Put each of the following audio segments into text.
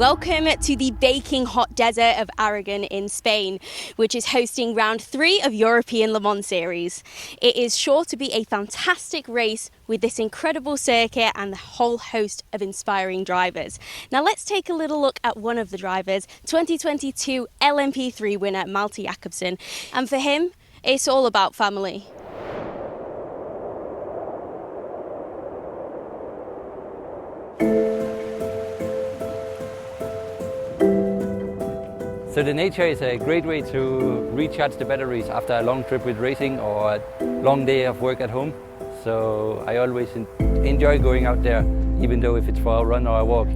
Welcome to the baking hot desert of Aragon in Spain, which is hosting round 3 of European Le Mans Series. It is sure to be a fantastic race with this incredible circuit and the whole host of inspiring drivers. Now let's take a little look at one of the drivers, 2022 LMP3 winner Malte Jakobsen. And for him, it's all about family. So the nature is a great way to recharge the batteries after a long trip with racing or a long day of work at home. So I always enjoy going out there, even though if it's for a run or a walk.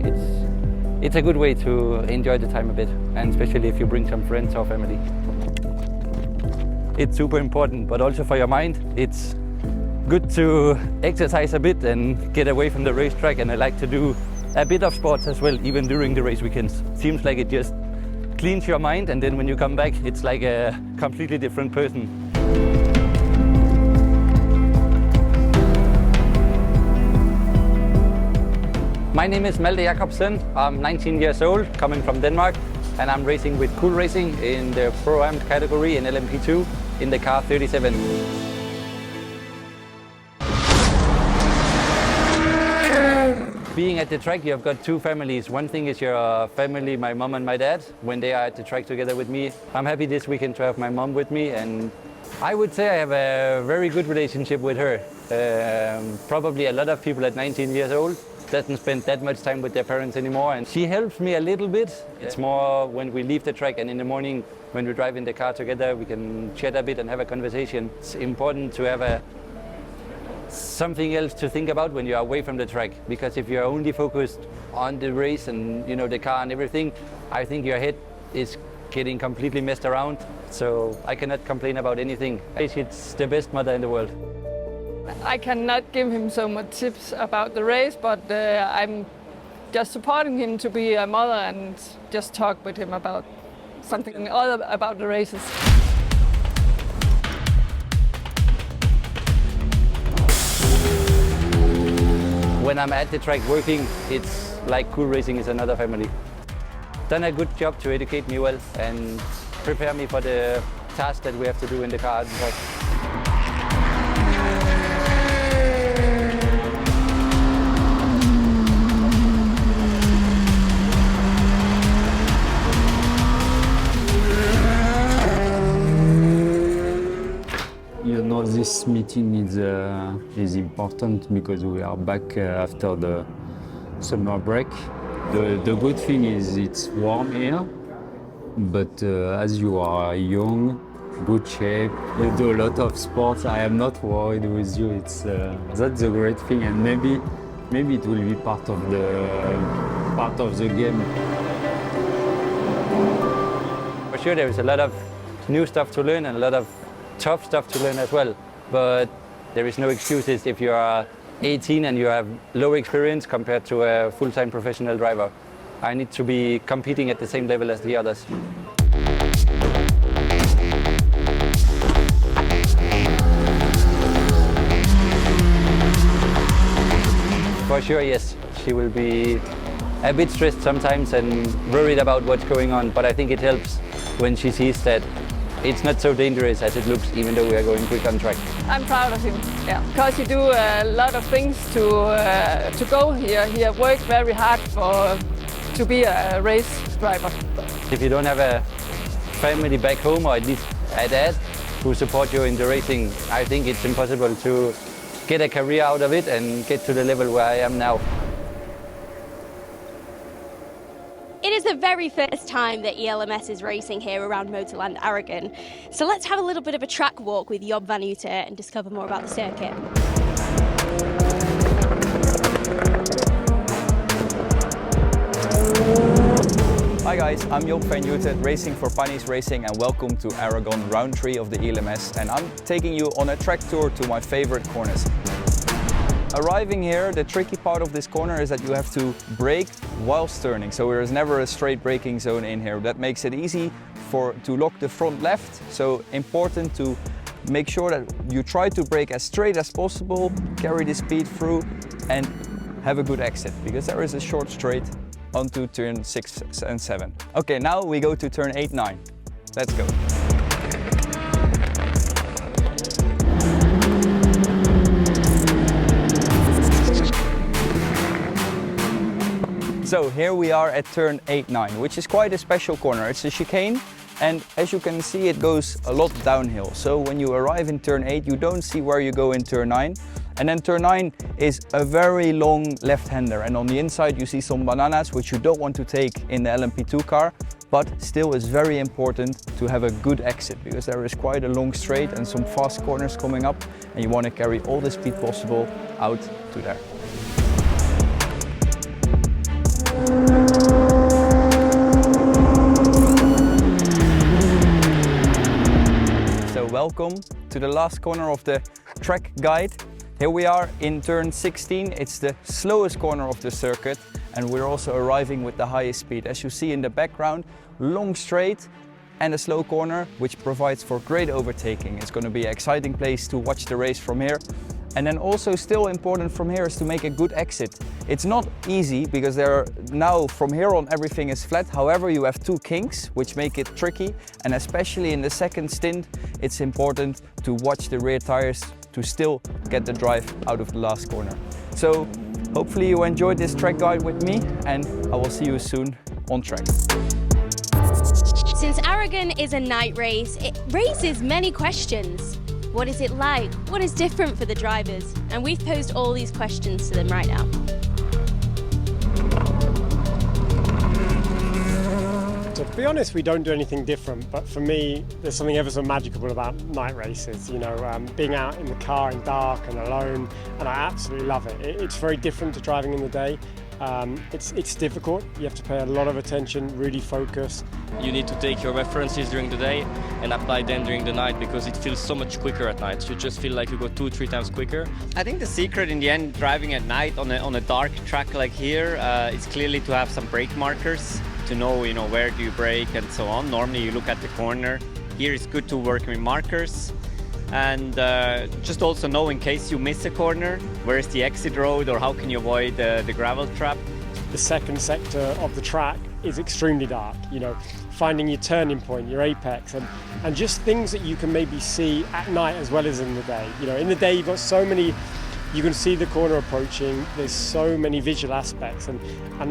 It's a good way to enjoy the time a bit, and especially if you bring some friends or family. It's super important, but also for your mind. It's good to exercise a bit and get away from the racetrack, and I like to do a bit of sports as well, even during the race weekends. Seems like it just cleans your mind, and then when you come back, it's like a completely different person. My name is Malte Jakobsen. I'm 19 years old, coming from Denmark, and I'm racing with Cool Racing in the Pro-Am category in LMP2 in the car 37. Being at the track, you've got two families. One thing is your family, my mom and my dad, when they are at the track together with me. I'm happy this weekend to have my mom with me, and I would say I have a very good relationship with her. Probably a lot of people at 19 years old doesn't spend that much time with their parents anymore, and she helps me a little bit. It's more when we leave the track, and in the morning when we drive in the car together, we can chat a bit and have a conversation. It's important to have something else to think about when you're away from the track, because if you're only focused on the race and the car and everything, I think your head is getting completely messed around. So I cannot complain about anything. She's the best mother in the world. I cannot give him so much tips about the race, but I'm just supporting him to be a mother and just talk with him about something other about the races. When I'm at the track working, it's like Cool Racing is another family. Done a good job to educate me well and prepare me for the task that we have to do in the car. This meeting is important because we are back after the summer break. The good thing is it's warm here, but as you are young, good shape, you do a lot of sports, I am not worried with you. That's a great thing, and maybe it will be part of the game. For sure, there is a lot of new stuff to learn and a lot of tough stuff to learn as well, but there is no excuses if you are 18 and you have low experience compared to a full-time professional driver. I need to be competing at the same level as the others. For sure, yes. She will be a bit stressed sometimes and worried about what's going on, but I think it helps when she sees that it's not so dangerous as it looks, even though we are going quick on track. I'm proud of him, yeah, because he do a lot of things to go here. He have worked very hard to be a race driver. If you don't have a family back home, or at least a dad who support you in the racing, I think it's impossible to get a career out of it and get to the level where I am now. It is the very first time that ELMS is racing here around Motorland Aragon. So let's have a little bit of a track walk with Job van Uter and discover more about the circuit. Hi guys, I'm Job van Uter, racing for Panis Racing, and welcome to Aragon round 3 of the ELMS, and I'm taking you on a track tour to my favorite corners. Arriving here, the tricky part of this corner is that you have to brake whilst turning, so there is never a straight braking zone in here. That makes it easy to lock the front left, so important to make sure that you try to brake as straight as possible, carry the speed through and have a good exit, because there is a short straight onto turn 6 and 7. Okay, now we go to turn 8, 9. Let's go. So here we are at turn 8, 9, which is quite a special corner. It's a chicane, and as you can see, it goes a lot downhill. So when you arrive in turn 8, you don't see where you go in turn 9. And then turn 9 is a very long left-hander, and on the inside you see some bananas, which you don't want to take in the LMP2 car, but still is very important to have a good exit, because there is quite a long straight and some fast corners coming up, and you want to carry all the speed possible out to there. So welcome to the last corner of the track guide. Here we are in turn 16. It's the slowest corner of the circuit, and we're also arriving with the highest speed. As you see in the background, long straight and a slow corner, which provides for great overtaking. It's going to be an exciting place to watch the race from here. And then also still important from here is to make a good exit. It's not easy because now from here on everything is flat. However, you have two kinks which make it tricky, and especially in the second stint it's important to watch the rear tires to still get the drive out of the last corner. So hopefully you enjoyed this track guide with me, and I will see you soon on track. Since Aragon is a night race, it raises many questions. What is it like? What is different for the drivers? And we've posed all these questions to them right now. To be honest, we don't do anything different, but for me, there's something ever so magical about night races. You know, being out in the car in dark and alone, and I absolutely love it. It's very different to driving in the day. It's difficult. You have to pay a lot of attention, really focus. You need to take your references during the day and apply them during the night, because it feels so much quicker at night. You just feel like you go 2-3 times quicker. I think the secret in the end, driving at night on a dark track like here, is clearly to have some brake markers to know, where do you brake and so on. Normally you look at the corner. Here it's good to work with markers. And just also know in case you miss a corner, where is the exit road, or how can you avoid the gravel trap. The second sector of the track is extremely dark, finding your turning point, your apex, and just things that you can maybe see at night as well as in the day. In the day you've got so many, you can see the corner approaching, there's so many visual aspects, and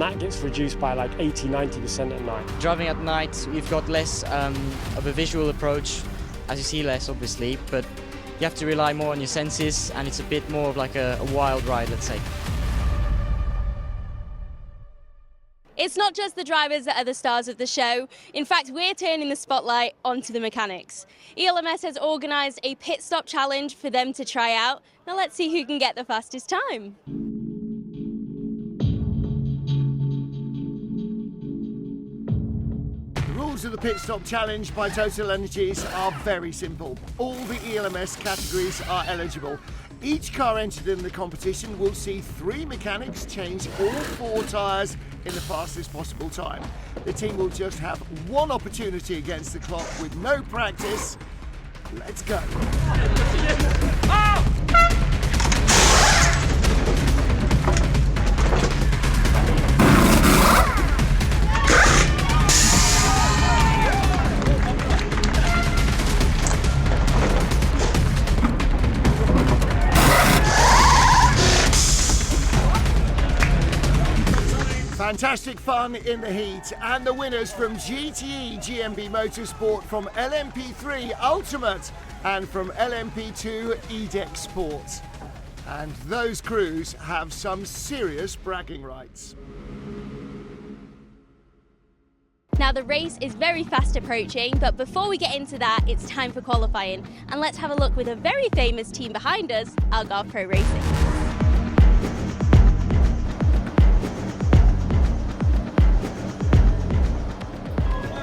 that gets reduced by like 80-90% at night. Driving at night, you've got less of a visual approach, as you see less obviously, but you have to rely more on your senses, and it's a bit more of like a wild ride, let's say. It's not just the drivers that are the stars of the show. In fact, we're turning the spotlight onto the mechanics. ELMS has organised a pit stop challenge for them to try out. Now let's see who can get the fastest time. The rules of the pit stop challenge by Total Energies are very simple. All the ELMS categories are eligible. Each car entered in the competition will see 3 mechanics change all 4 tyres in the fastest possible time. The team will just have 1 opportunity against the clock with no practice. Let's go. Fantastic fun in the heat, and the winners from GTE GmbH Motorsport, from LMP3 Ultimate and from LMP2 EDEC Sport. And those crews have some serious bragging rights. Now the race is very fast approaching, but before we get into that, it's time for qualifying. And let's have a look with a very famous team behind us, Algarve Pro Racing.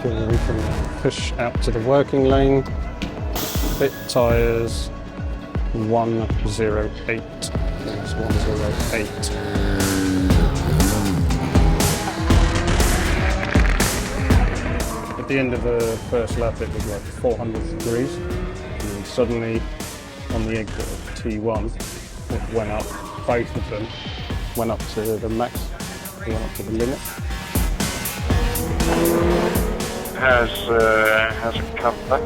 We can push out to the working lane. Pit tyres 108. That's 108. At the end of the first lap it was like 400 degrees, and then suddenly on the exit of T1 it went up, both of them went up to the max, went up to the limit. Hasn't come back.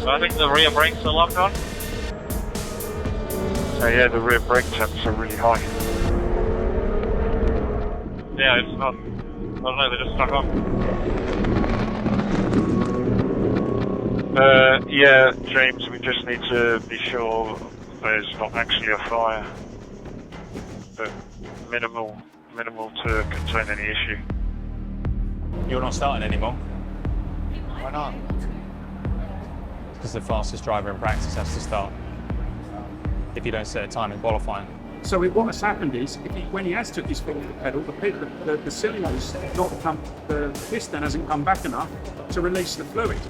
So I think the rear brakes are locked on. So yeah, the rear brake temps are really high. Yeah, it's not. I don't know, they're just stuck on. Yeah, James, we just need to be sure there's not actually a fire. But minimal to contain any issue. You're not starting anymore? Why not? Because the fastest driver in practice has to start if you don't set a time in qualifying. So what has happened is, when he has took his foot off the pedal, the cylinder's not come, the piston hasn't come back enough to release the fluid.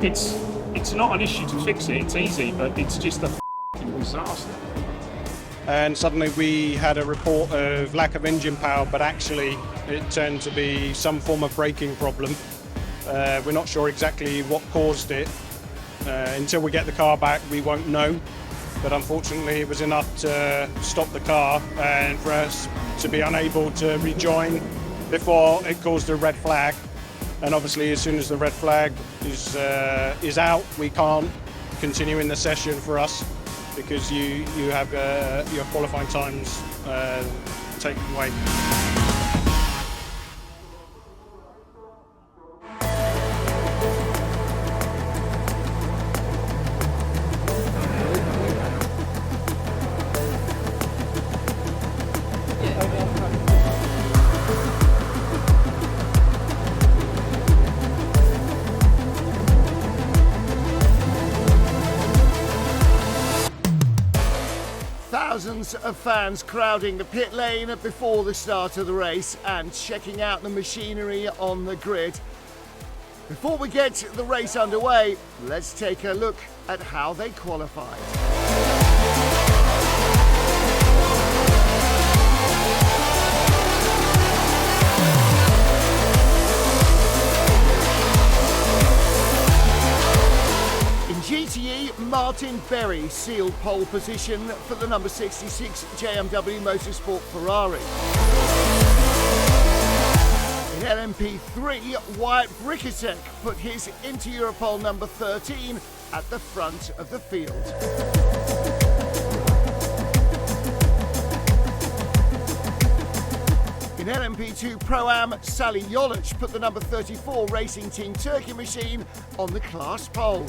It's not an issue to fix it, it's easy, but it's just a f***ing disaster. And suddenly we had a report of lack of engine power, but actually it turned to be some form of braking problem. We're not sure exactly what caused it. Until we get the car back, we won't know. But unfortunately, it was enough to stop the car and for us to be unable to rejoin before it caused a red flag. And obviously, as soon as the red flag is out, we can't continue in the session for us because you have your qualifying times taken away. Thousands of fans crowding the pit lane before the start of the race and checking out the machinery on the grid. Before we get the race underway, let's take a look at how they qualified. GTE, Martin Berry sealed pole position for the number 66 JMW Motorsport Ferrari. In LMP3, Wyatt Bricketek put his Inter-Europol number 13 at the front of the field. In LMP2 Pro-Am, Sally Jolic put the number 34 Racing Team Turkey machine on the class pole.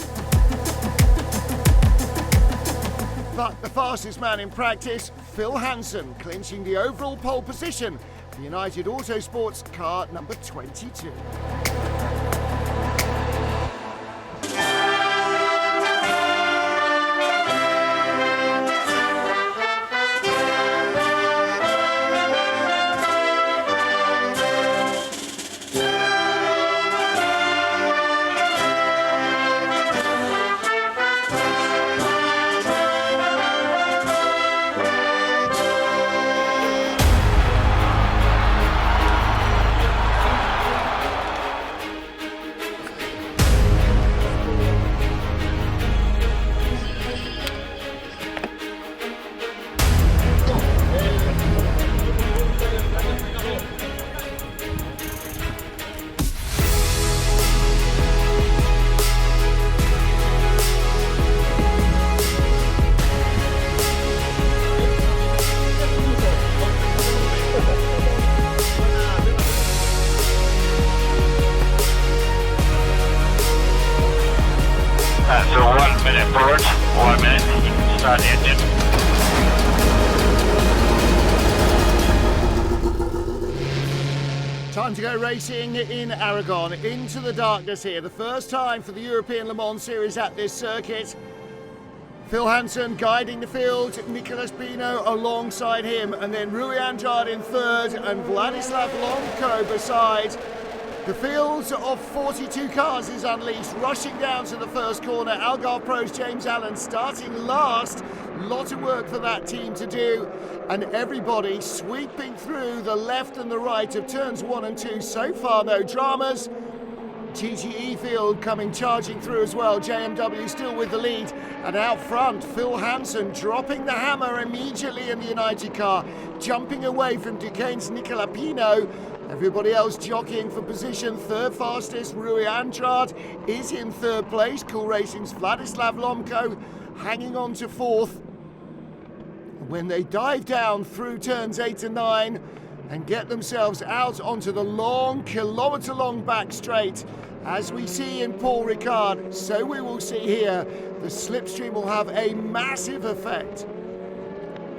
But the fastest man in practice, Phil Hansen, clinching the overall pole position for United Autosport's car number 22. So 1 minute forward, 1 minute, you can start the engine. Time to go racing in Aragon, into the darkness here. The first time for the European Le Mans Series at this circuit. Phil Hansen guiding the field, Nicolas Pino alongside him, and then Rui Andrade in third and Vladislav Lonko beside. The field of 42 cars is unleashed, rushing down to the first corner. Algarve Pro's James Allen starting last. Lot of work for that team to do. And everybody sweeping through the left and the right of turns 1 and 2. So far, no dramas. GTE field coming charging through as well. JMW still with the lead, and out front Phil Hansen dropping the hammer immediately in the United car, jumping away from Duquesne's Nicola Pino. Everybody else jockeying for position. Third fastest Rui Andrade is in third place. Cool Racing's Vladislav Lomko hanging on to fourth. When they dive down through turns 8 and 9 and get themselves out onto the long, kilometre-long back straight, as we see in Paul Ricard, so we will see here. The slipstream will have a massive effect.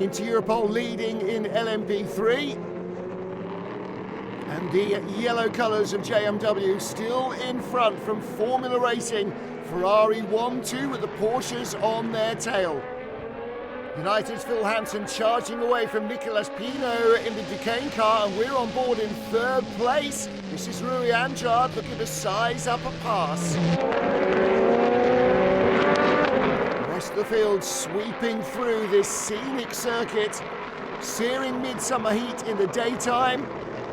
Into Europol leading in LMP3. And the yellow colours of JMW still in front from Formula Racing. Ferrari 1-2 with the Porsches on their tail. United's Phil Hansen charging away from Nicolas Pino in the Duquesne car, and we're on board in third place. This is Rui Andrade looking to size up a pass. The rest of the field sweeping through this scenic circuit, searing midsummer heat in the daytime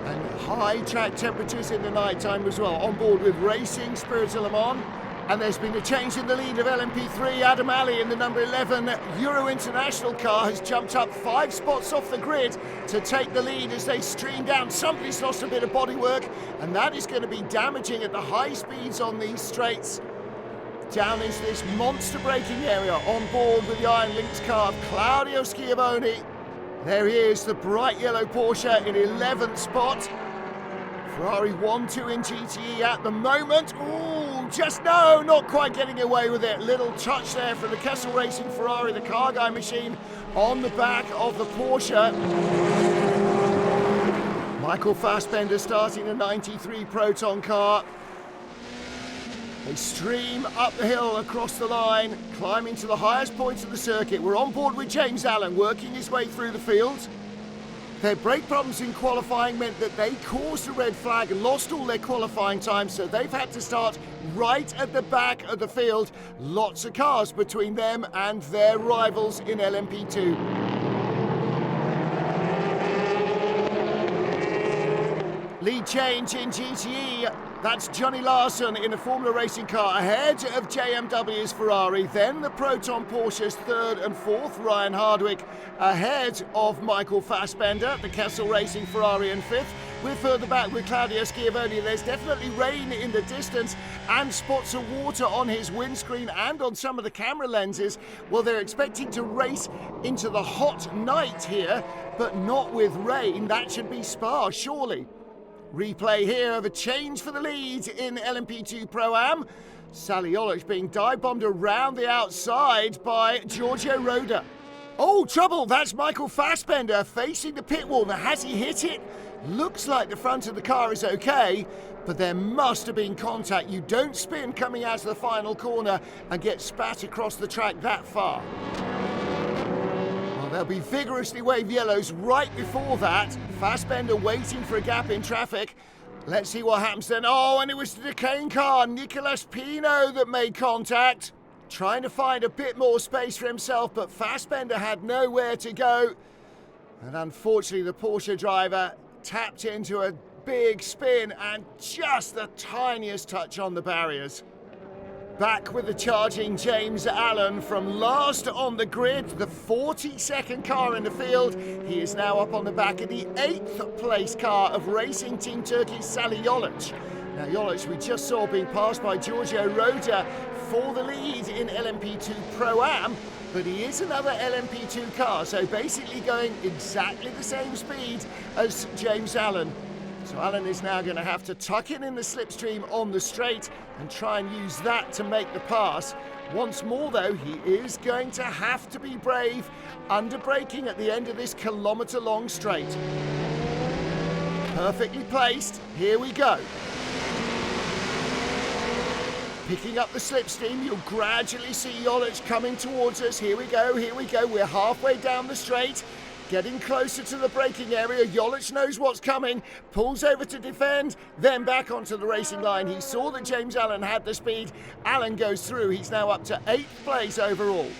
and high track temperatures in the night time as well. On board with Racing Spirit of Le Mans. And there's been a change in the lead of LMP3. Adam Ali in the number 11 Euro International car has jumped up 5 spots off the grid to take the lead as they stream down. Somebody's lost a bit of bodywork, and that is going to be damaging at the high speeds on these straights. Down into this monster braking area, on board with the Iron Lynx car of Claudio Schiavone. There he is, the bright yellow Porsche in 11th spot. Ferrari 1-2 in GTE at the moment. Ooh, just no, not quite getting away with it. Little touch there from the Kessel Racing Ferrari, the car guy machine, on the back of the Porsche. Michael Fassbender starting a 93 Proton car. They stream up the hill across the line, climbing to the highest points of the circuit. We're on board with James Allen, working his way through the field. Their brake problems in qualifying meant that they caused a red flag and lost all their qualifying time, so they've had to start right at the back of the field. Lots of cars between them and their rivals in LMP2. Lead change in GTE. That's Johnny Larson in a Formula Racing car ahead of JMW's Ferrari. Then the Proton Porsches third and fourth. Ryan Hardwick ahead of Michael Fassbender, the Kessel Racing Ferrari in fifth. We're further back with Claudio Schiavone. There's definitely rain in the distance and spots of water on his windscreen and on some of the camera lenses. Well, they're expecting to race into the hot night here, but not with rain. That should be Spa, surely. Replay here of a change for the lead in LMP2 Pro-Am. Sally Olich being dive-bombed around the outside by Giorgio Roda. Oh, trouble! That's Michael Fassbender facing the pit wall. Now, has he hit it? Looks like the front of the car is okay, but there must have been contact. You don't spin coming out of the final corner and get spat across the track that far. They'll be vigorously waved yellows right before that. Fassbender waiting for a gap in traffic. Let's see what happens then. Oh, and it was the Duquesne car, Nicolas Pino, that made contact. Trying to find a bit more space for himself, but Fassbender had nowhere to go. And unfortunately, the Porsche driver tapped into a big spin and just the tiniest touch on the barriers. Back with the charging James Allen from last on the grid, the 42nd car in the field. He is now up on the back of the 8th place car of Racing Team Turkey's Sally Olich. Now Olich we just saw being passed by Giorgio Roda for the lead in LMP2 Pro-Am, but he is another LMP2 car, so basically going exactly the same speed as James Allen. So Allen is now going to have to tuck in the slipstream on the straight and try and use that to make the pass. Once more though, he is going to have to be brave under braking at the end of this kilometre-long straight. Perfectly placed, here we go. Picking up the slipstream, you'll gradually see Olich coming towards us. Here we go, we're halfway down the straight. Getting closer to the braking area, Olich knows what's coming, pulls over to defend, then back onto the racing line. He saw that James Allen had the speed. Allen goes through, he's now up to 8th place overall.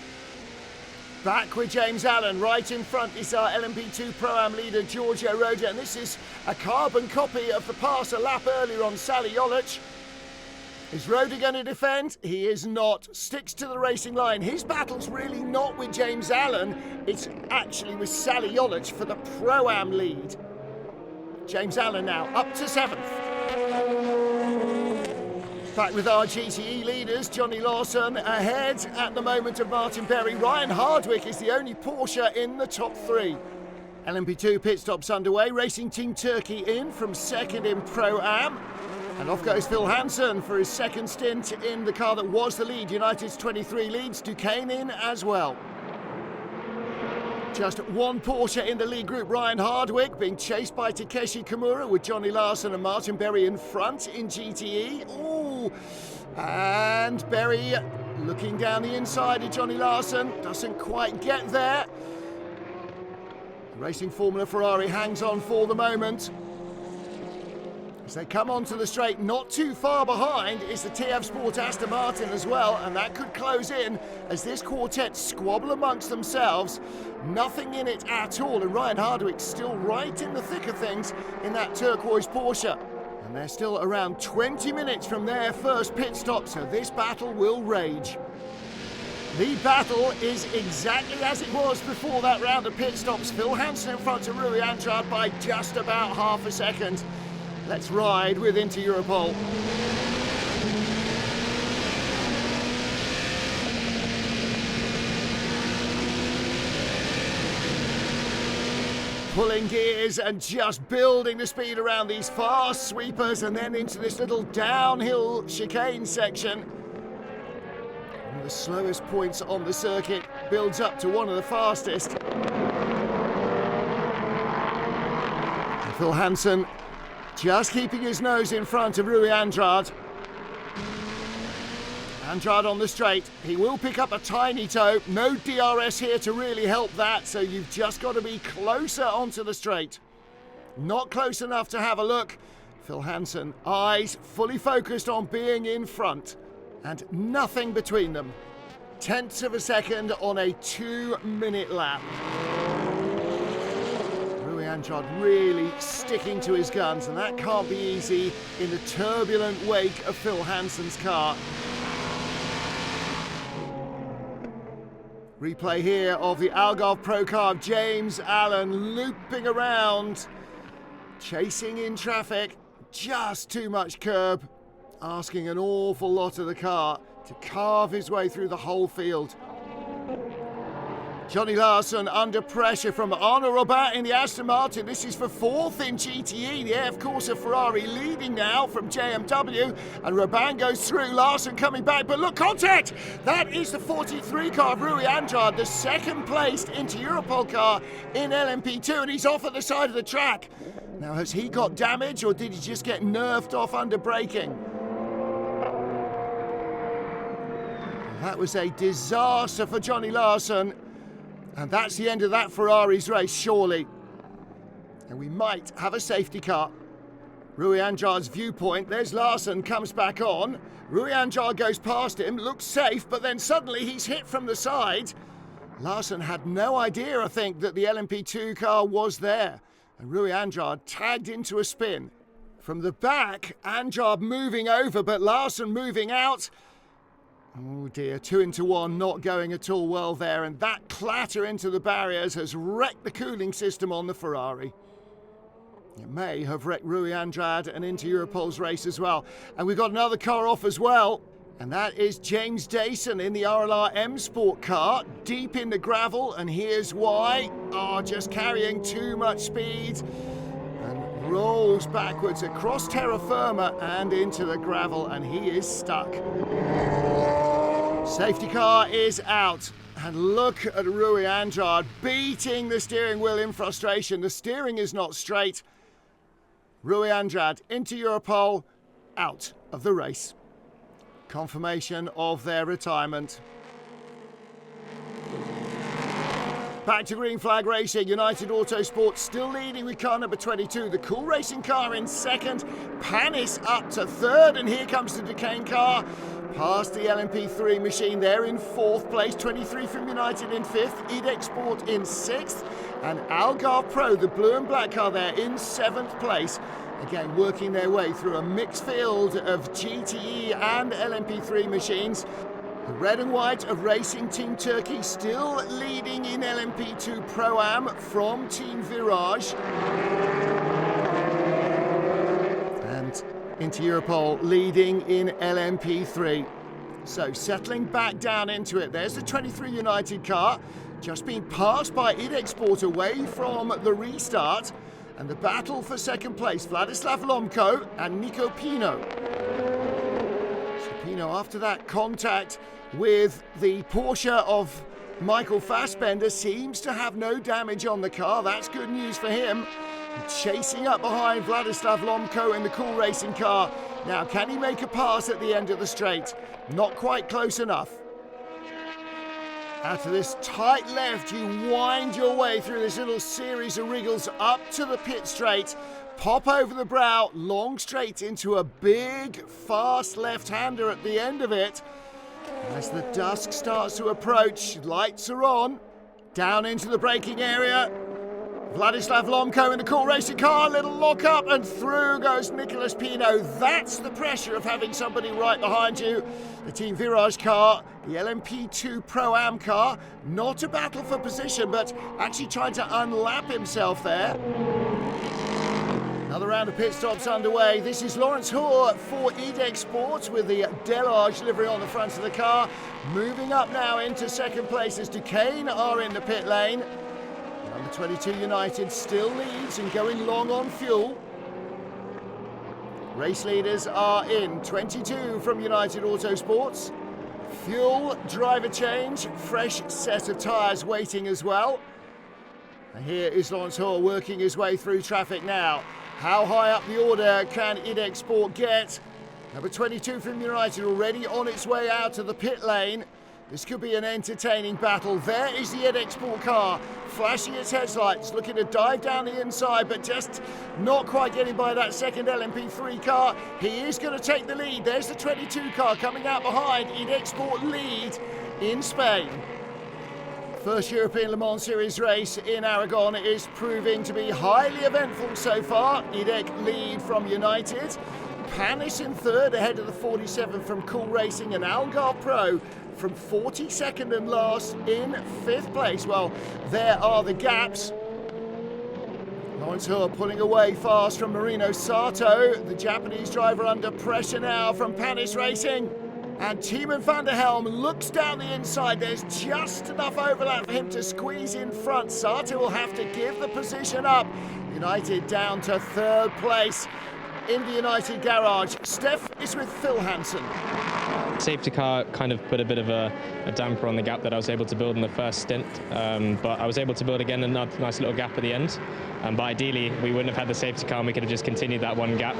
Back with James Allen, right in front is our LMP2 Pro-Am leader Giorgio Roda, and this is a carbon copy of the pass a lap earlier on Sally Olich. Is Rhoda going to defend? He is not. Sticks to the racing line. His battle's really not with James Allen. It's actually with Sally Jolich for the Pro-Am lead. James Allen now up to 7th. Back with our GTE leaders, Johnny Lawson ahead at the moment of Martin Berry. Ryan Hardwick is the only Porsche in the top 3. LMP2 pit stops underway. Racing Team Turkey in from 2nd in Pro-Am. And off goes Phil Hansen for his 2nd stint in the car that was the lead. United's 23 leads, Duquesne in as well. Just one Porsche in the lead group, Ryan Hardwick being chased by Takeshi Kimura with Johnny Larson and Martin Berry in front in GTE. Ooh, and Berry looking down the inside of Johnny Larson, doesn't quite get there. Racing Formula Ferrari hangs on for the moment. As they come onto the straight, not too far behind is the TF Sport Aston Martin as well, and that could close in as this quartet squabble amongst themselves. Nothing in it at all, and Ryan Hardwick's still right in the thick of things in that turquoise Porsche. And they're still around 20 minutes from their first pit stop, so this battle will rage. The battle is exactly as it was before that round of pit stops. Phil Hansen in front of Rui Andrade by just about half a second. Let's ride with Into Europol. Pulling gears and just building the speed around these fast sweepers and then into this little downhill chicane section. One of the slowest points on the circuit builds up to one of the fastest. And Phil Hansen just keeping his nose in front of Rui Andrade. Andrade on the straight. He will pick up a tiny toe. No DRS here to really help that, so you've just got to be closer onto the straight. Not close enough to have a look. Phil Hansen, eyes fully focused on being in front, and nothing between them. Tenths of a second on a 2-minute lap. Andrade really sticking to his guns, and that can't be easy in the turbulent wake of Phil Hansen's car. Replay here of the Algarve Pro car of James Allen looping around, chasing in traffic, just too much curb, asking an awful lot of the car to carve his way through the whole field. Johnny Larson under pressure from Arnaud Robin in the Aston Martin. This is for 4th in GTE. The AF Corsa Ferrari leading now from JMW. And Robin goes through. Larson coming back. But look, contact! That is the 43 car of Rui Andrade, the 2nd placed Into Europol car in LMP2. And he's off at the side of the track. Now, has he got damage or did he just get nerfed off under braking? That was a disaster for Johnny Larson. And that's the end of that Ferrari's race, surely. And we might have a safety car. Rui Andrade's viewpoint, there's Larson, comes back on. Rui Andrade goes past him, looks safe, but then suddenly he's hit from the side. Larson had no idea, I think, that the LMP2 car was there. And Rui Andrade tagged into a spin. From the back, Andrade moving over, but Larson moving out. Oh dear, 2 into 1, not going at all well there, and that clatter into the barriers has wrecked the cooling system on the Ferrari. It may have wrecked Rui Andrade and Into Europol's race as well. And we've got another car off as well, and that is James Dayson in the RLR M Sport car, deep in the gravel, and here's why. Just carrying too much speed, and rolls backwards across terra firma and into the gravel, and he is stuck. Safety car is out, and look at Rui Andrade beating the steering wheel in frustration. The steering is not straight. Rui Andrade, Into Europol, out of the race. Confirmation of their retirement. Back to green flag racing. United Autosport still leading with car number 22. The Cool Racing car in 2nd. Panis up to 3rd, and here comes the Duquesne car. Past the LMP3 machine there in 4th place. 23 from United in 5th. Edex Sport in 6th. And Algarve Pro, the blue and black car there, in 7th place. Again, working their way through a mixed field of GTE and LMP3 machines. The red and white of Racing Team Turkey still leading in LMP2 Pro-Am from Team Virage. And into Europol leading in LMP3. So settling back down into it, there's the 23 United car, just being passed by IDEC Sport away from the restart. And the battle for second place, Vladislav Lomko and Nico Pino. So Pino, after that contact with the Porsche of Michael Fassbender, seems to have no damage on the car. That's good news for him. Chasing up behind Vladislav Lomko in the Cool Racing car. Now, can he make a pass at the end of the straight? Not quite close enough. Out of this tight left, you wind your way through this little series of wriggles up to the pit straight, pop over the brow, long straight into a big, fast left-hander at the end of it. As the dusk starts to approach, lights are on, down into the braking area. Vladislav Lomko in the Cool Racing car, little lock up, and through goes Nicolas Pino. That's the pressure of having somebody right behind you. The Team Virage car, the LMP2 Pro-Am car, not a battle for position, but actually trying to unlap himself there. Another round of pit stops underway. This is Lawrence Hoare for EDEC Sports with the Delage livery on the front of the car. Moving up now into second place as Duquesne are in the pit lane. Number 22 United still leads and going long on fuel. Race leaders are in. 22 from United Autosports. Fuel, driver change, fresh set of tyres waiting as well. And here is Lawrence Hoare working his way through traffic now. How high up the order can IDEC Sport get? Number 22 from United already on its way out of the pit lane. This could be an entertaining battle. There is the IDEC Sport car, flashing its headlights, looking to dive down the inside, but just not quite getting by that second LMP3 car. He is going to take the lead. There's the 22 car coming out behind. IDEC Sport lead in Spain. First European Le Mans Series race in Aragon is proving to be highly eventful so far. IDEC lead from United. Panis in third, ahead of the 47 from Cool Racing, and Algarve Pro from 42nd and last in fifth place. Well, there are the gaps. Lawrence Hoare pulling away fast from Marino Sato, the Japanese driver under pressure now from Panis Racing. And Tiemann van der Helm looks down the inside. There's just enough overlap for him to squeeze in front. Sato will have to give the position up. United down to third place in the United garage. Steph is with Phil Hansen. Safety car kind of put a bit of a damper on the gap that I was able to build in the first stint, but I was able to build again another nice little gap at the end. But ideally, we wouldn't have had the safety car and we could have just continued that one gap.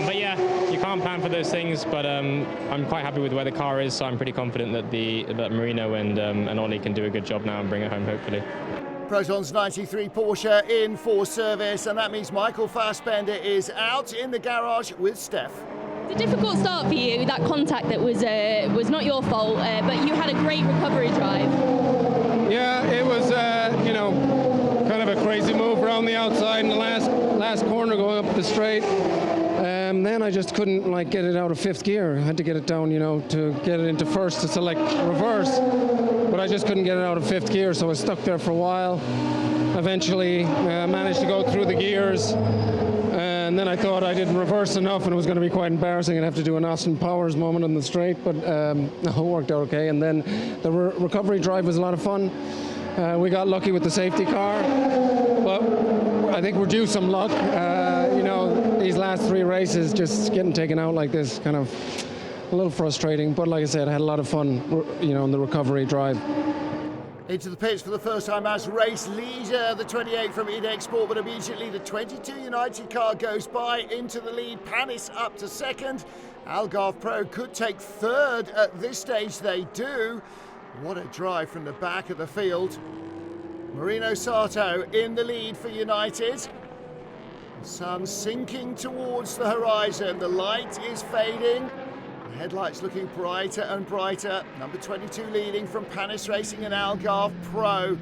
But yeah, you can't plan for those things, but I'm quite happy with where the car is, so I'm pretty confident that Marino and Ollie can do a good job now and bring it home, hopefully. Proton's 93 Porsche in for service, and that means Michael Fassbender is out in the garage with Steph. It's a difficult start for you, that contact that was not your fault, but you had a great recovery drive. Yeah, it was, kind of a crazy move around the outside in the last corner going up the straight. Then I just couldn't get it out of fifth gear. I had to get it down, to get it into first to select reverse. But I just couldn't get it out of fifth gear, so I was stuck there for a while. Eventually managed to go through the gears. And then I thought I didn't reverse enough and it was going to be quite embarrassing and have to do an Austin Powers moment on the straight, but it worked out okay. And then the recovery drive was a lot of fun. We got lucky with the safety car, but I think we're due some luck. These last three races, just getting taken out like this, kind of a little frustrating. But like I said, I had a lot of fun, in the recovery drive. Into the pits for the first time as race leader, the 28 from IDEC Sport, but immediately the 22 United car goes by into the lead. Panis up to second. Algarve Pro could take third at this stage. They do. What a drive from the back of the field. Marino Sato in the lead for United. The sun sinking towards the horizon. The light is fading. The headlights looking brighter and brighter. Number 22 leading from Panis Racing and Algarve Pro.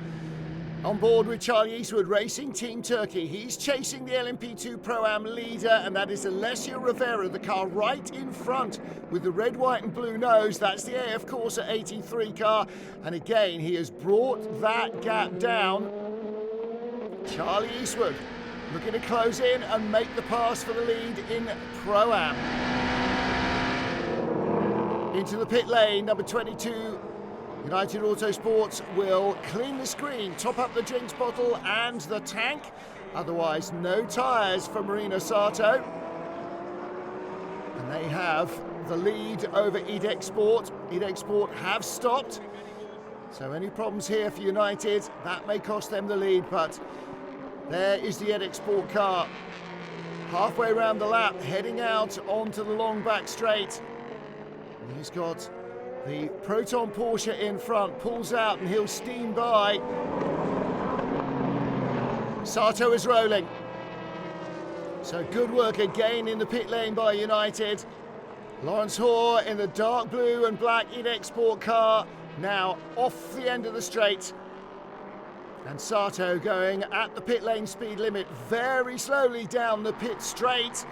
On board with Charlie Eastwood, Racing Team Turkey. He's chasing the LMP2 Pro-Am leader, and that is Alessio Rivera, the car right in front with the red, white and blue nose. That's the AF Corsa 83 car, and again he has brought that gap down. Charlie Eastwood looking to close in and make the pass for the lead in Pro-Am. Into the pit lane, number 22, United Autosports will clean the screen, top up the drinks bottle and the tank. Otherwise, no tyres for Marina Sato. And they have the lead over EDEC Sport. EDEC Sport have stopped. So any problems here for United, that may cost them the lead, but there is the EDEC Sport car. Halfway around the lap, heading out onto the long back straight. And he's got the Proton Porsche in front, pulls out and he'll steam by. Sato is rolling. So good work again in the pit lane by United. Lawrence Hoare in the dark blue and black EDEC Sport car, now off the end of the straight. And Sato going at the pit lane speed limit very slowly down the pit straight.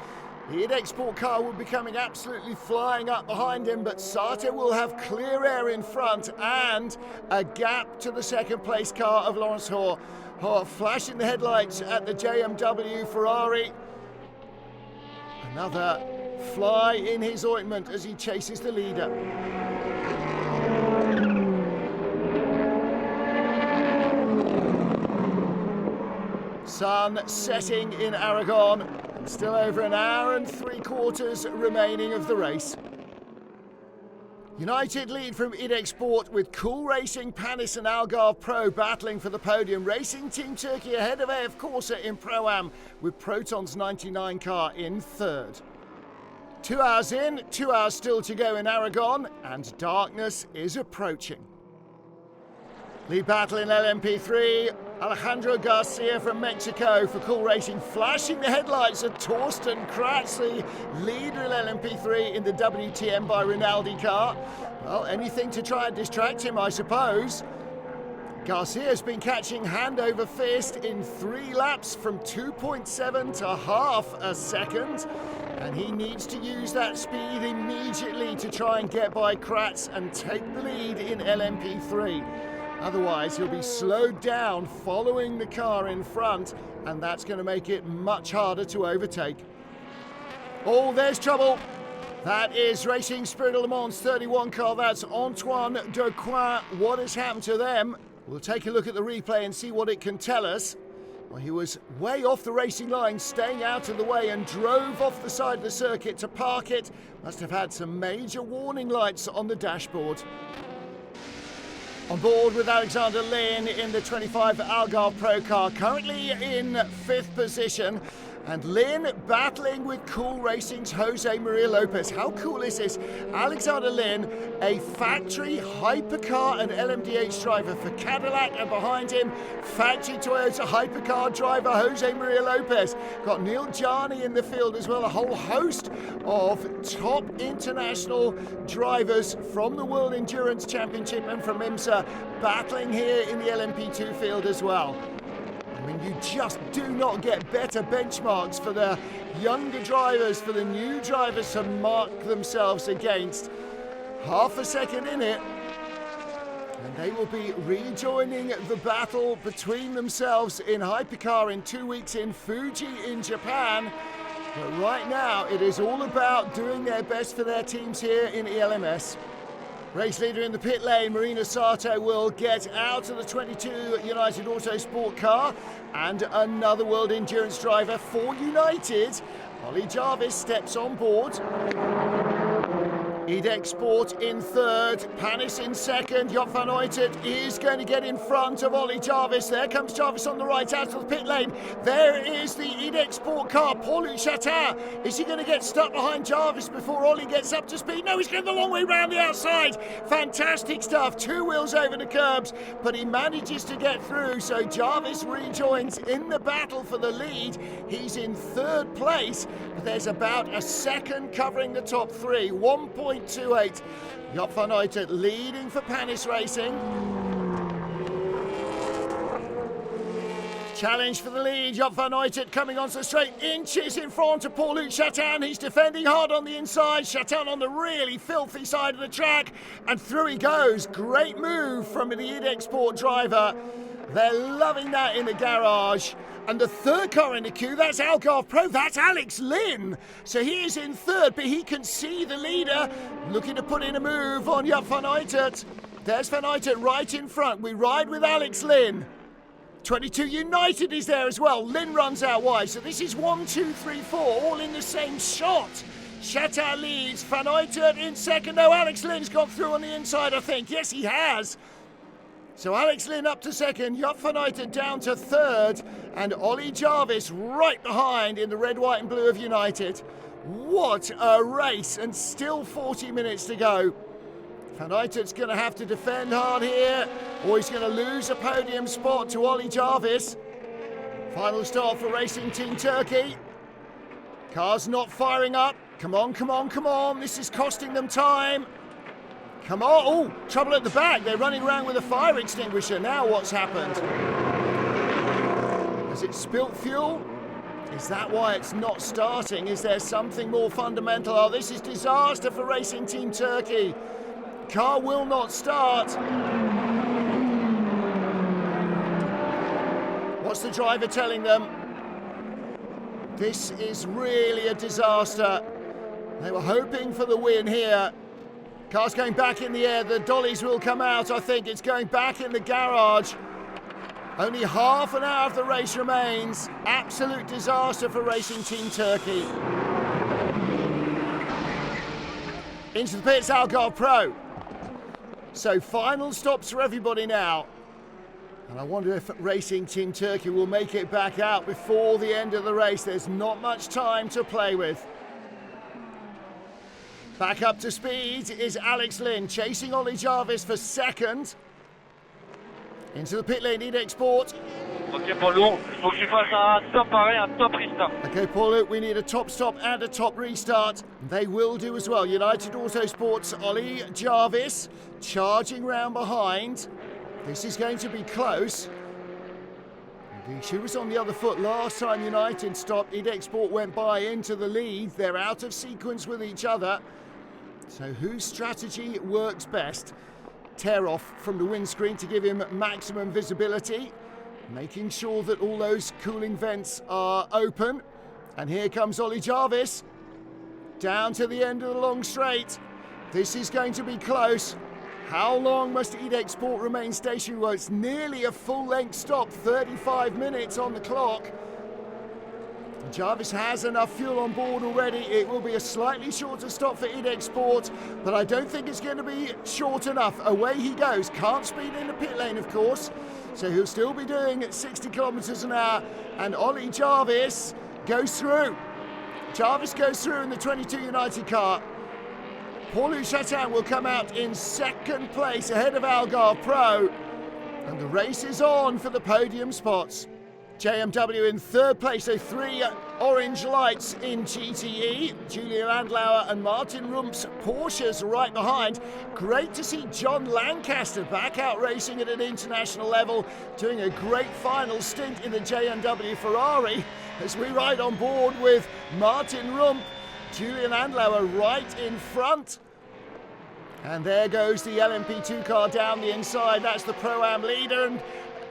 The EDEC Sport car will be coming absolutely flying up behind him, but Sato will have clear air in front and a gap to the second place car of Lawrence Hoare. Hoare flashing the headlights at the JMW Ferrari. Another fly in his ointment as he chases the leader. Sun setting in Aragon. Still over an hour and 3/4 remaining of the race. United lead from EDEC Sport with Cool Racing, Panis and Algarve Pro battling for the podium. Racing Team Turkey ahead of AF Corsa in Pro-Am with Proton's 99 car in third. 2 hours in, 2 hours still to go in Aragon, and darkness is approaching. Lead battle in LMP3. Alejandro Garcia from Mexico for Cool Racing, flashing the headlights at Torsten Kratzley, leader in LMP3 in the WTM by Rinaldi car. Well, anything to try and distract him, I suppose. Garcia's been catching hand over fist in 3 laps from 2.7 to half a second. And he needs to use that speed immediately to try and get by Kratz and take the lead in LMP3. Otherwise, he'll be slowed down following the car in front, and that's going to make it much harder to overtake. Oh, there's trouble. That is Racing Spirit of Le Mans 31 car. That's Antoine Dauquin. What has happened to them? We'll take a look at the replay and see what it can tell us. Well, he was way off the racing line, staying out of the way, and drove off the side of the circuit to park it. Must have had some major warning lights on the dashboard. On board with Alexander Lynn in the 25 Algarve Pro car, currently in 5th position. And Lynn battling with Cool Racing's Jose Maria Lopez. How cool is this? Alexander Lynn, a factory hypercar and LMDH driver for Cadillac, and behind him, factory Toyota hypercar driver Jose Maria Lopez. Got Neil Jarni in the field as well, a whole host of top international drivers from the World Endurance Championship and from IMSA battling here in the LMP2 field as well. I mean, you just do not get better benchmarks for the younger drivers, for the new drivers to mark themselves against. Half a second in it, and they will be rejoining the battle between themselves in hypercar in 2 weeks in Fuji in Japan. But right now, it is all about doing their best for their teams here in ELMS. Race leader in the pit lane, Marina Sato, will get out of the 22 United Autosport car, and another World Endurance driver for United. Ollie Jarvis steps on board. EDEC Sport in third, Panis in second. Joop van Uytert is going to get in front of Ollie Jarvis. There comes Jarvis on the right out of the pit lane. There is the EDEC Sport car, Paul-Luc Chatin. Is he going to get stuck behind Jarvis before Ollie gets up to speed? No, he's going the long way round the outside. Fantastic stuff. 2 wheels over the curbs, but he manages to get through. So Jarvis rejoins in the battle for the lead. He's in third place, but there's about a second covering the top 3. 1.28. Joop van Uytert leading for Panis Racing. Challenge for the lead. Job van Uitert coming onto the straight, inches in front of Paul-Luc Chatin. He's defending hard on the inside. Chatin on the really filthy side of the track, and through he goes. Great move from the IDEC Sport driver. They're loving that in the garage. And the third car in the queue, that's Algarve Pro, that's Alex Lynn. So he is in third, but he can see the leader looking to put in a move on Job van Uitert. There's van Uitert right in front. We ride with Alex Lynn. 22 United is there as well. Lynn runs out wide. So this is 1, 2, 3, 4, all in the same shot. Chatin leads. Van Uitert in second. No, Alex Lynn's got through on the inside, I think. Yes, he has. So Alex Lynn up to second. Job van Uitert down to third. And Ollie Jarvis right behind in the red, white and blue of United. What a race. And still 40 minutes to go. Van Uitert's going to have to defend hard here, or he's going to lose a podium spot to Ollie Jarvis. Final start for Racing Team Turkey. Car's not firing up. Come on, come on, come on. This is costing them time. Come on. Oh, trouble at the back. They're running around with a fire extinguisher. Now what's happened? Has it spilt fuel? Is that why it's not starting? Is there something more fundamental? Oh, this is disaster for Racing Team Turkey. Car will not start. What's the driver telling them? This is really a disaster. They were hoping for the win here. Car's going back in the air. The dollies will come out, I think. It's going back in the garage. Only half an hour of the race remains. Absolute disaster for Racing Team Turkey. Into the pits, Algarve Pro. So final stops for everybody now. And I wonder if Racing Team Turkey will make it back out before the end of the race. There's not much time to play with. Back up to speed is Alex Lynn, chasing Ollie Jarvis for second. Into the pit lane, IDEC Sport. Ok, Paul-Luc, il faut que tu fasses un top arrêt, un top restart. Okay, Paul-Luc, we need a top stop and a top restart. They will do as well. United Autosport's Ollie Jarvis charging round behind. This is going to be close. She was on the other foot last time United stopped. IDEC Sport went by into the lead. They're out of sequence with each other. So whose strategy works best? Tear off from the windscreen to give him maximum visibility, making sure that all those cooling vents are open. And here comes Ollie Jarvis down to the end of the long straight. This is going to be close. How long must IDEC Sport remain stationary? Well, it's nearly a full-length stop, 35 minutes on the clock. Jarvis has enough fuel on board already. It will be a slightly shorter stop for IDEC Sport, but I don't think it's going to be short enough. Away he goes. Can't speed in the pit lane, of course, so he'll still be doing 60 kilometres an hour. And Ollie Jarvis goes through. Jarvis goes through in the 22 United car. Paul-Luc Chatin will come out in second place ahead of Algarve Pro. And the race is on for the podium spots. JMW in third place, so 3 orange lights in GTE. Julian Landauer and Martin Rump's Porsches right behind. Great to see John Lancaster back out racing at an international level, doing a great final stint in the JMW Ferrari as we ride on board with Martin Rump. Julian Landauer right in front. And there goes the LMP2 car down the inside. That's the Pro-Am leader, and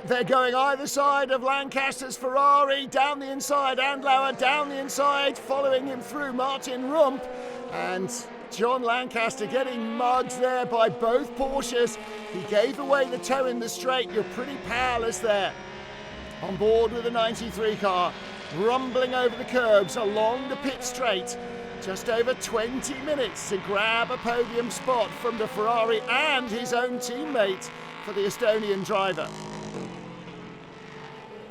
they're going either side of Lancaster's Ferrari, down the inside, Andlauer down the inside, following him through Martin Rump. And John Lancaster getting mugged there by both Porsches. He gave away the toe in the straight. You're pretty powerless there. On board with the 93 car, rumbling over the curbs along the pit straight. Just over 20 minutes to grab a podium spot from the Ferrari and his own teammate for the Estonian driver.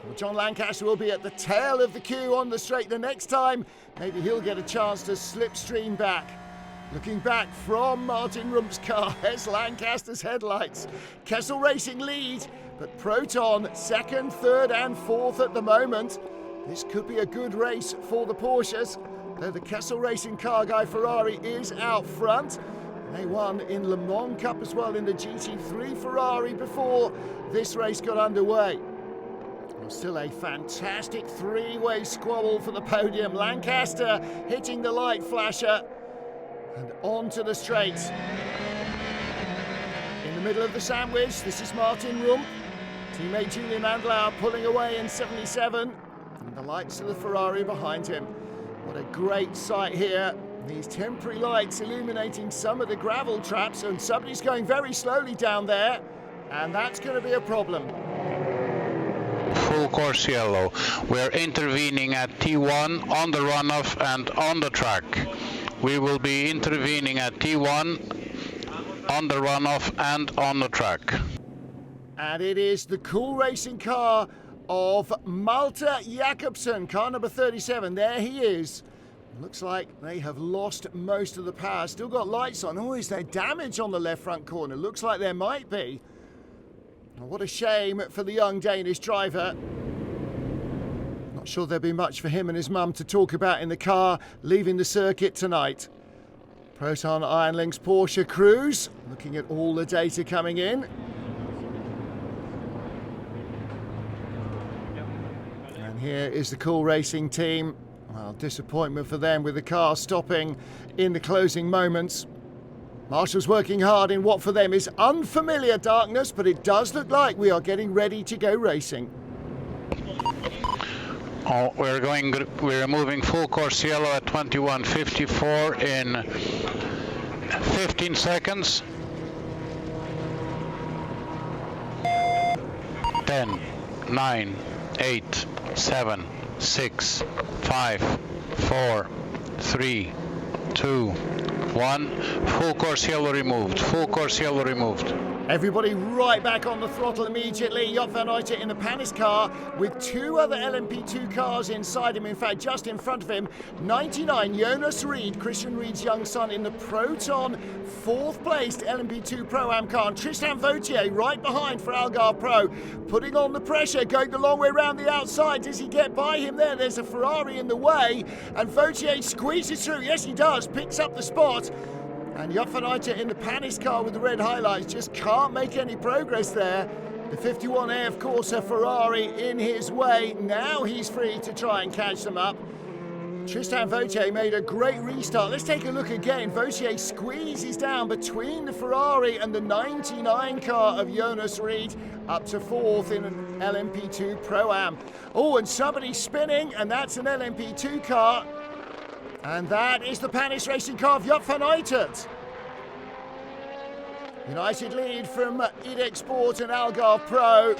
Well, John Lancaster will be at the tail of the queue on the straight the next time. Maybe he'll get a chance to slipstream back. Looking back from Martin Rump's car, there's Lancaster's headlights. Kessel Racing lead, but Proton second, third and fourth at the moment. This could be a good race for the Porsches, though the Kessel Racing car guy Ferrari is out front. They won in Le Mans Cup as well in the GT3 Ferrari before this race got underway. Well, still a fantastic three-way squabble for the podium. Lancaster hitting the light flasher and onto the straights. In the middle of the sandwich, this is Martin Rump. Teammate Julian Andlauer pulling away in 77. And the lights of the Ferrari behind him. What a great sight here. These temporary lights illuminating some of the gravel traps, and somebody's going very slowly down there, and that's going to be a problem. Full course yellow. We're intervening at T1 on the runoff and on the track. We will be intervening at T1 on the runoff and on the track. And it is the cool racing car of Malte Jakobsen, car number 37. There he is. Looks like they have lost most of the power. Still got lights on. Oh, is there damage on the left front corner? Looks like there might be. Oh, what a shame for the young Danish driver. Not sure there'll be much for him and his mum to talk about in the car leaving the circuit tonight. Proton Iron Links Porsche Cruise, looking at all the data coming in. And here is the cool racing team. Well, disappointment for them with the car stopping in the closing moments. Marshall's working hard in what for them is unfamiliar darkness, but it does look like we are getting ready to go racing. Oh, we're moving full course yellow at 21:54 in 15 seconds. 10, 9, 8, 7, 6, 5, 4, 3, 2, 1. Full course yellow removed. Full course yellow removed. Everybody right back on the throttle immediately. Joop van Uyten in the Panis car with two other LMP2 cars inside him. In fact, just in front of him, 99, Jonas Reed, Christian Reed's young son, in the Proton, fourth placed LMP2 Pro-Am car. And Tristan Vautier right behind for Algarve Pro, putting on the pressure, going the long way around the outside. Does he get by him there? There's a Ferrari in the way, and Vautier squeezes through. Yes, he does. Picks up the spot. And Joop van Uyten in the Panis car with the red highlights just can't make any progress there. The 51A, of course, a Ferrari in his way. Now he's free to try and catch them up. Tristan Vautier made a great restart. Let's take a look again. Vautier squeezes down between the Ferrari and the 99 car of Jonas Reed, up to fourth in an LMP2 Pro-Am. Oh, and somebody's spinning, and that's an LMP2 car. And that is the Panis racing car of Joop van Uyten. United lead from Idec Sport and Algarve Pro.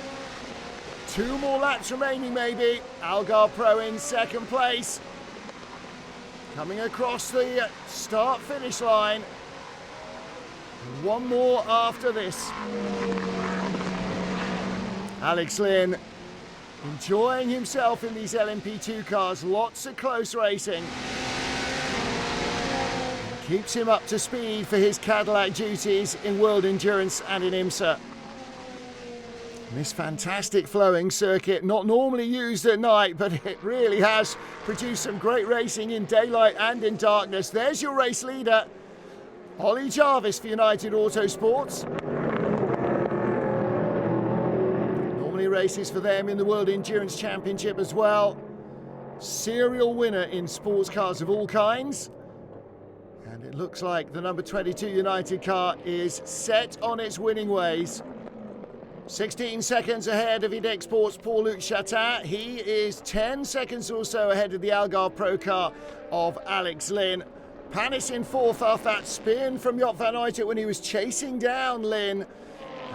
2 more laps remaining maybe. Algarve Pro in second place. Coming across the start-finish line. 1 more after this. Alex Lynn enjoying himself in these LMP2 cars. Lots of close racing. Keeps him up to speed for his Cadillac duties in World Endurance and in IMSA. This fantastic flowing circuit, not normally used at night, but it really has produced some great racing in daylight and in darkness. There's your race leader, Ollie Jarvis for United Autosports. Normally races for them in the World Endurance Championship as well. Serial winner in sports cars of all kinds. And it looks like the number 22 United car is set on its winning ways. 16 seconds ahead of Idec Sports' Paul-Luc Chatin. He is 10 seconds or so ahead of the Algarve Pro car of Alex Lynn. Panis in fourth after that spin from Joop van Uyten when he was chasing down Lynn.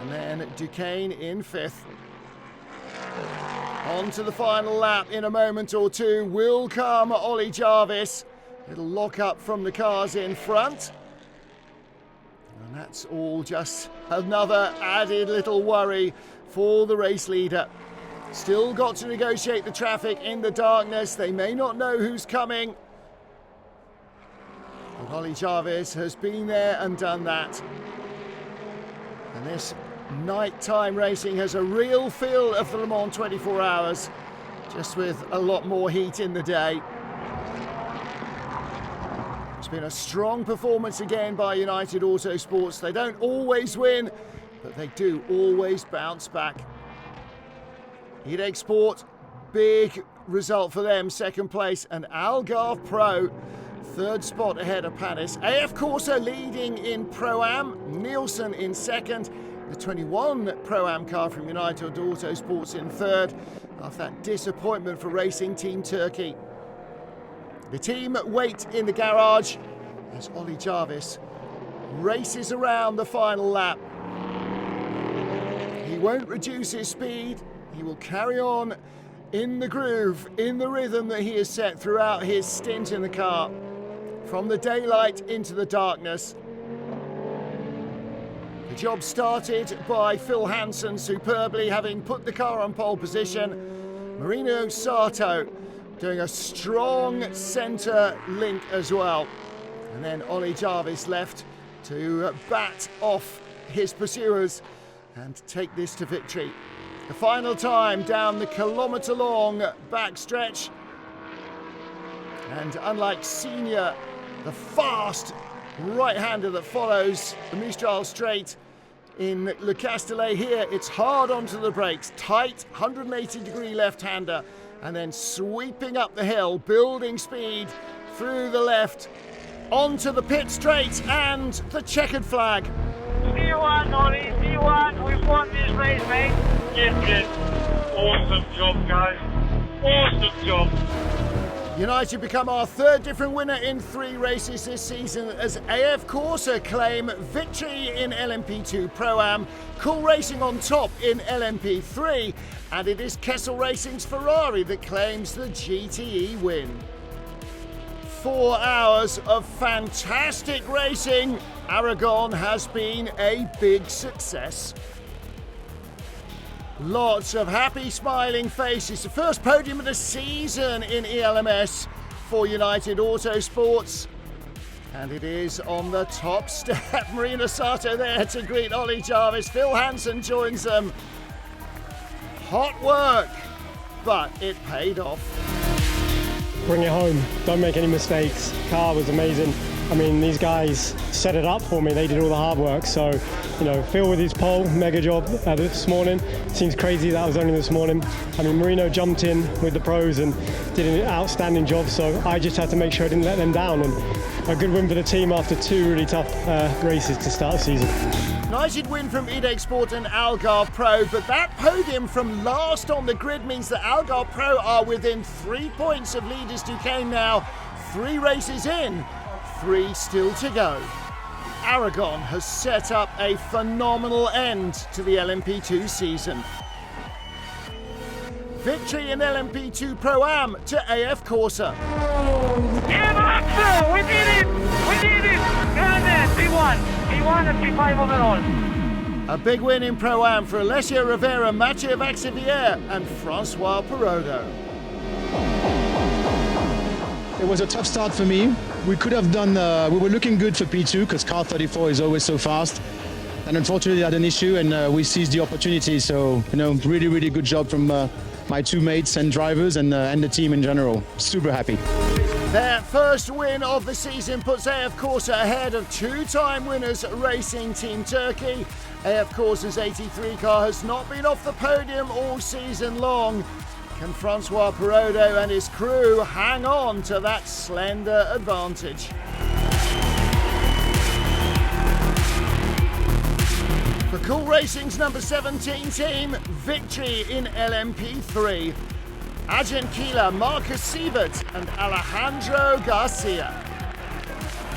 And then Duquesne in fifth. On to the final lap in a moment or two will come Ollie Jarvis. Little lock up from the cars in front. And that's all just another added little worry for the race leader. Still got to negotiate the traffic in the darkness. They may not know who's coming. But Ollie Jarvis has been there and done that. And this nighttime racing has a real feel of the Le Mans 24 hours, just with a lot more heat in the day. It's been a strong performance again by United Autosports. They don't always win, but they do always bounce back. EDEG Sport, big result for them, second place, and Algarve Pro, third spot ahead of Panis. AF Corsa leading in Pro-Am, Nielsen in second, the 21 Pro-Am car from United Autosports in third, after that disappointment for Racing Team Turkey. The team wait in the garage as Ollie Jarvis races around the final lap. He won't reduce his speed, he will carry on in the groove, in the rhythm that he has set throughout his stint in the car, from the daylight into the darkness. The job started by Phil Hansen superbly, having put the car on pole position. Marino Sato doing a strong centre link as well. And then Ollie Jarvis left to bat off his pursuers and take this to victory. The final time down the kilometre-long backstretch. And unlike Senior, the fast right-hander that follows the Mistral Straight in Le Castellet, here it's hard onto the brakes, tight 180-degree left-hander, and then sweeping up the hill, building speed through the left, onto the pit straight and the checkered flag. C1, Ollie, C1, we've won this race, mate. Yes. Awesome job, guys. Awesome job. United become our third different winner in 3 races this season as AF Corsa claim victory in LMP2 Pro-Am, Cool Racing on top in LMP3, and it is Kessel Racing's Ferrari that claims the GTE win. 4 hours of fantastic racing. Aragon has been a big success. Lots of happy, smiling faces. The first podium of the season in ELMS for United Autosports. And it is on the top step. Marino Sato there to greet Ollie Jarvis. Phil Hansen joins them. Hot work, but it paid off. Bring it home. Don't make any mistakes. Car was amazing. I mean, these guys set it up for me. They did all the hard work. So, you know, Phil with his pole, mega job this morning. Seems crazy that was only this morning. I mean, Marino jumped in with the pros and did an outstanding job. So I just had to make sure I didn't let them down. And a good win for the team after 2 really tough races to start the season. United win from EDEG Sport and Algarve Pro, but that podium from last on the grid means that Algarve Pro are within 3 points of leaders Duquesne now. 3 races in, 3 still to go. Aragon has set up a phenomenal end to the LMP2 season. Victory in LMP2 Pro-Am to AF Corsa. Yeah, Max! We did it! We did it! P1 and P5 overall. A big win in Pro-Am for Alessio Rivera, Mathieu Vaxivière and Francois Perrodo. It was a tough start for me. We could have done, we were looking good for P2 because car 34 is always so fast. And unfortunately I had an issue and we seized the opportunity. So, you know, really, really good job from my 2 mates and drivers and the team in general. Super happy. Their first win of the season puts AF Corsa ahead of 2-time winners Racing Team Turkey. AF Corsa's 83 car has not been off the podium all season long. Can Francois Perrodo and his crew hang on to that slender advantage? For Cool Racing's number 17 team, victory in LMP3. Agen Keeler, Marcus Siebert and Alejandro Garcia.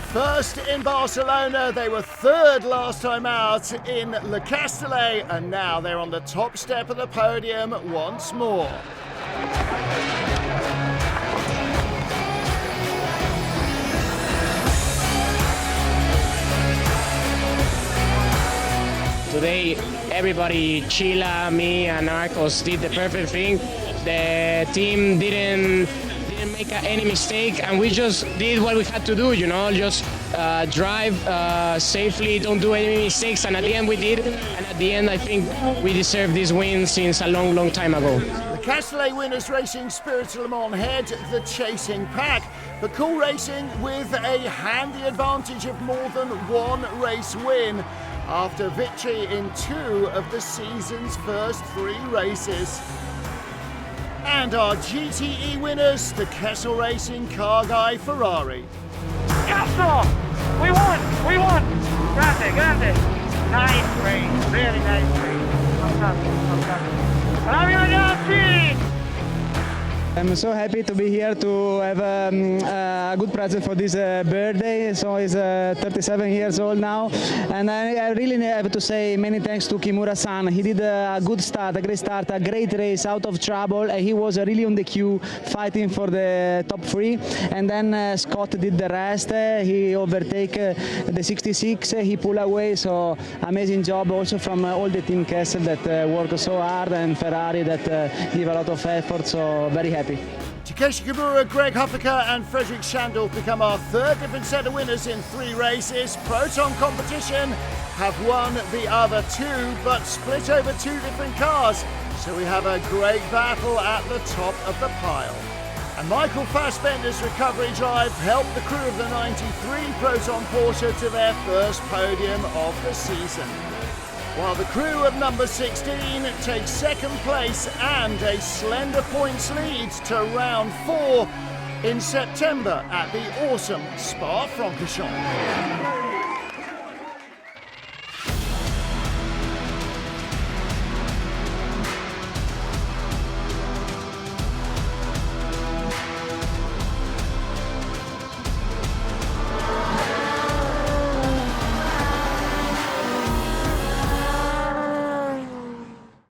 First in Barcelona, they were third last time out in Le Castellet, and now they're on the top step of the podium once more. Today, everybody, Chila, me, and Arcos did the perfect thing. The team didn't make any mistake, and we just did what we had to do, you know, just drive safely, don't do any mistakes, and at the end we did, and at the end I think we deserved this win since a long, long time ago. The Castellet winners Racing Spirit Le Mans head the chasing pack, but Cool Racing with a handy advantage of more than 1 race win after victory in 2 of the season's first 3 races. And our GTE winners, the Kessel Racing car guy Ferrari. Kessel! We won! We won! Grande, grande! Nice race, really nice race. Ragazzi! I'm so happy to be here to have a good present for this birthday. So he's 37 years old now, and I really have to say many thanks to Kimura-san. He did a good start, a great start, a great race, out of trouble. He was really on the queue, fighting for the top 3. And then Scott did the rest. He overtake the 66. He pulled away. So amazing job also from all the team Kessel that worked so hard, and Ferrari that give a lot of effort. So very happy. Takeshi Kimura, Greg Huffaker and Frederick Schandorf become our third different set of winners in 3 races. Proton competition have won the other 2, but split over 2 different cars. So we have a great battle at the top of the pile. And Michael Fassbender's recovery drive helped the crew of the 93 Proton Porsche to their first podium of the season, while the crew of number 16 takes second place and a slender points lead to round 4 in September at the awesome Spa-Francorchamps.